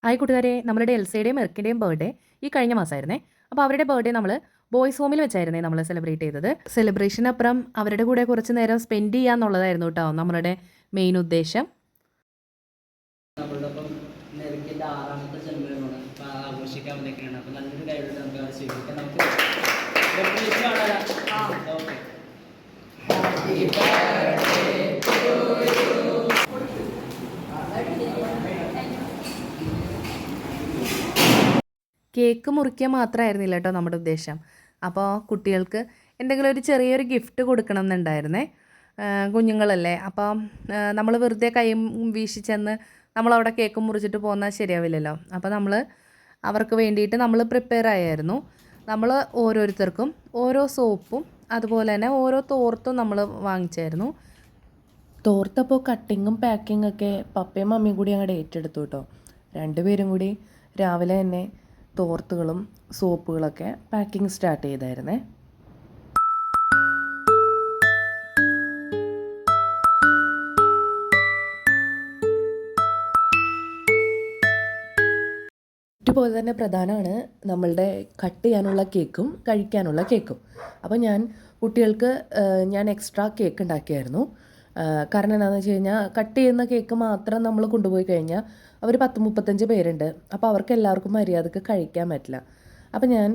Hi കൂട്ടുകാരെ, നമ്മളുടെ എൽസയുടെയും മെർക്കിൻ്റെയും birthday ഈ കഴിഞ്ഞ മാസമായിരുന്നേ. അപ്പോൾ അവരുടെ ബർത്ത്ഡേ നമ്മൾ ബോയ്സ് ഹോമിൽ വെച്ചായിരുന്നേ നമ്മൾ സെലിബ്രേറ്റ് ചെയ്തത്. സെലിബ്രേഷനപ്പുറം അവരുടെ കൂടെ കുറച്ച് നേരം സ്പെൻഡ് ചെയ്യാന്നുള്ളതായിരുന്നു കേട്ടോ നമ്മളുടെ മെയിൻ ഉദ്ദേശം. നമ്മളോടൊപ്പം മെർക്കിൻ്റെ 6ാമത്തെ ജന്മദിനമാണ് അപ്പോൾ ആഘോഷിക്കാൻ വന്നേക്കാണ്. അപ്പോൾ നല്ലൊരു കൈയോടെ നമുക്ക് അത് സ്വീകരിക്കാം. നമുക്ക് ഓക്കെ. കേക്ക് മുറിക്കുക മാത്രമായിരുന്നില്ല കേട്ടോ നമ്മുടെ ഉദ്ദേശം. അപ്പോൾ കുട്ടികൾക്ക് എന്തെങ്കിലും ഒരു ചെറിയൊരു ഗിഫ്റ്റ് കൊടുക്കണം എന്നുണ്ടായിരുന്നേ. കുഞ്ഞുങ്ങളല്ലേ, അപ്പം നമ്മൾ വെറുതെ കൈ വീശി ചെന്ന് നമ്മളവിടെ കേക്ക് മുറിച്ചിട്ട് പോകുന്നാൽ ശരിയാവില്ലല്ലോ. അപ്പോൾ നമ്മൾ അവർക്ക് വേണ്ടിയിട്ട് നമ്മൾ പ്രിപ്പയർ ആയായിരുന്നു. നമ്മൾ ഓരോരുത്തർക്കും ഓരോ സോപ്പും അതുപോലെ തന്നെ ഓരോ തോർത്തും നമ്മൾ വാങ്ങിച്ചായിരുന്നു. തോർത്തപ്പോൾ കട്ടിങ്ങും പാക്കിങ്ങും ഒക്കെ പപ്പയും മമ്മിയും കൂടി അങ്ങോട്ട് ഏറ്റെടുത്തു കേട്ടോ. രണ്ടുപേരും കൂടി രാവിലെ തന്നെ തോർത്തുകളും സോപ്പുകളൊക്കെ പാക്കിങ് സ്റ്റാർട്ട് ചെയ്തായിരുന്നേ. ഇതുപോലെ തന്നെ പ്രധാനമാണ് നമ്മളുടെ കട്ട് ചെയ്യാനുള്ള കേക്കും കഴിക്കാനുള്ള കേക്കും. അപ്പോൾ കുട്ടികൾക്ക് ഞാൻ എക്സ്ട്രാ കേക്ക് ഉണ്ടാക്കിയായിരുന്നു. കാരണം എന്താണെന്ന് വെച്ച് കഴിഞ്ഞാൽ കട്ട് ചെയ്യുന്ന കേക്ക് മാത്രം നമ്മൾ കൊണ്ടുപോയി കഴിഞ്ഞാൽ അവർ 10-35 പേരുണ്ട്. അപ്പോൾ അവർക്ക് എല്ലാവർക്കും മര്യാദക്ക് കഴിക്കാൻ പറ്റില്ല. അപ്പോൾ ഞാൻ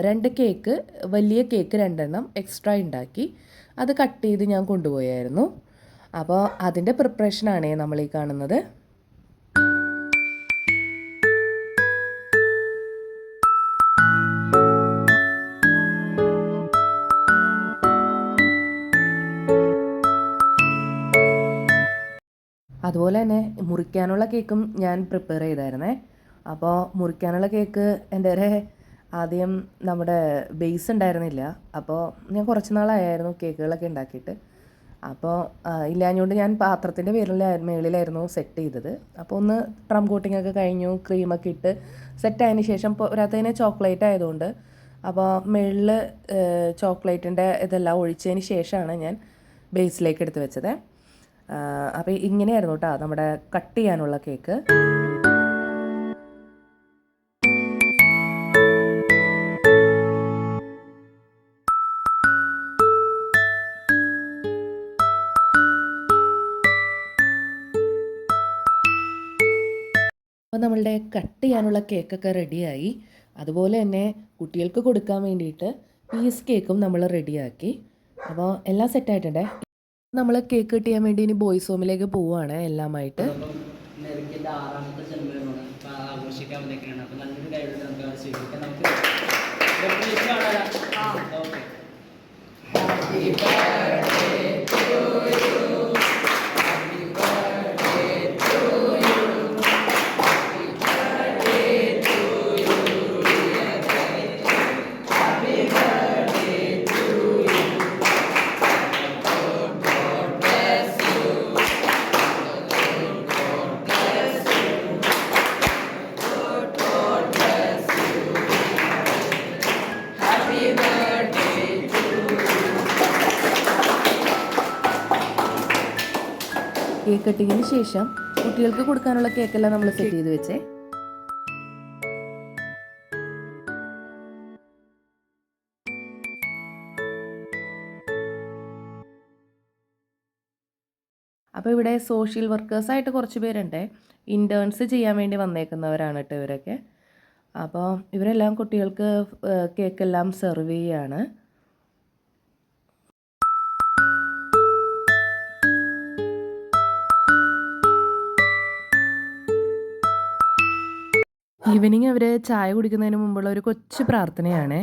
2 കേക്ക്, വലിയ കേക്ക് 2 എക്സ്ട്രാ ഉണ്ടാക്കി അത് കട്ട് ചെയ്ത് ഞാൻ കൊണ്ടുപോയായിരുന്നു. അപ്പോൾ അതിൻ്റെ പ്രിപ്പറേഷനാണേ നമ്മൾ ഈ കാണുന്നത്. അതുപോലെ തന്നെ മുറിക്കാനുള്ള കേക്കും ഞാൻ പ്രിപ്പയർ ചെയ്തായിരുന്നേ. അപ്പോൾ മുറിക്കാനുള്ള കേക്ക് എൻ്റെ ആദ്യം നമ്മുടെ ബേസ് ഉണ്ടായിരുന്നില്ല. അപ്പോൾ ഞാൻ കുറച്ച് നാളായിരുന്നു കേക്കുകളൊക്കെ ഉണ്ടാക്കിയിട്ട്. അപ്പോൾ ഇല്ലാഞ്ഞുകൊണ്ട് ഞാൻ പാത്രത്തിൻ്റെ മേളിലായിരുന്നു സെറ്റ് ചെയ്തത്. അപ്പോൾ ഒന്ന് ട്രം കോട്ടിംഗ് ഒക്കെ കഴിഞ്ഞു, ക്രീമൊക്കെ ഇട്ട് സെറ്റായതിന് ശേഷം പോരാത്തതിന് ചോക്ലേറ്റ് ആയതുകൊണ്ട് അപ്പോൾ മേളിൽ ചോക്ലേറ്റിൻ്റെ ഇതെല്ലാം ഒഴിച്ചതിന് ശേഷമാണ് ഞാൻ ബേസിലേക്ക് എടുത്ത് വെച്ചത്. അപ്പോൾ ഇങ്ങനെയായിരുന്നു കേട്ടോ നമ്മുടെ കട്ട് ചെയ്യാനുള്ള കേക്ക്. അപ്പോൾ നമ്മളുടെ കട്ട് ചെയ്യാനുള്ള കേക്കൊക്കെ റെഡിയായി. അതുപോലെ തന്നെ കുട്ടികൾക്ക് കൊടുക്കാൻ വേണ്ടിയിട്ട് പീസ് കേക്കും നമ്മൾ റെഡിയാക്കി. അപ്പോൾ എല്ലാം സെറ്റായിട്ടുണ്ടേ. നമ്മൾ കേക്ക് കട്ട് ചെയ്യാൻ വേണ്ടി ഇനി ബോയ്സ് ഹോമിലേക്ക് പോവുകയാണ് എല്ലാമായിട്ട്. മെർക്കിൻ്റെ 6ാമത്തെ ജന്മദിനമാണ് അപ്പോൾ ആഘോഷിക്കാൻ വന്നേക്കാണ്. അപ്പോൾ നല്ലൊരു കൈയോടെ നമുക്ക് അത് സ്വീകരിക്കാം. നമുക്ക് ഓക്കെ. കേക്ക് കട്ടിങ്ങിന് ശേഷം കുട്ടികൾക്ക് കൊടുക്കാനുള്ള കേക്കെല്ലാം നമ്മൾ സെറ്റ് ചെയ്ത് വെച്ചേ. അപ്പോൾ ഇവിടെ സോഷ്യൽ വർക്കേഴ്സായിട്ട് കുറച്ച് പേരുണ്ട്. ഇൻറ്റേൺസ് ചെയ്യാൻ വേണ്ടി വന്നേക്കുന്നവരാണ് കേട്ടോ ഇവരൊക്കെ. അപ്പോൾ ഇവരെല്ലാം കുട്ടികൾക്ക് കേക്കെല്ലാം സെർവ് ചെയ്യുകയാണ്. ഈവനിങ് അവർ ചായ കുടിക്കുന്നതിന് മുമ്പുള്ള ഒരു കൊച്ചു പ്രാർത്ഥനയാണ്.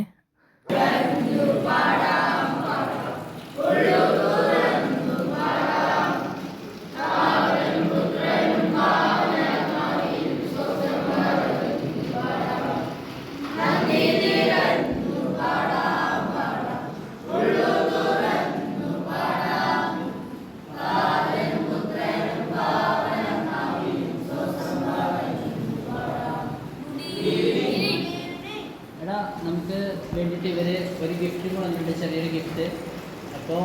നമുക്ക് വേണ്ടിയിട്ട് ഇവർ ഒരു ഗിഫ്റ്റും വന്നിട്ടുണ്ട്, ചെറിയൊരു ഗിഫ്റ്റ്. അപ്പോൾ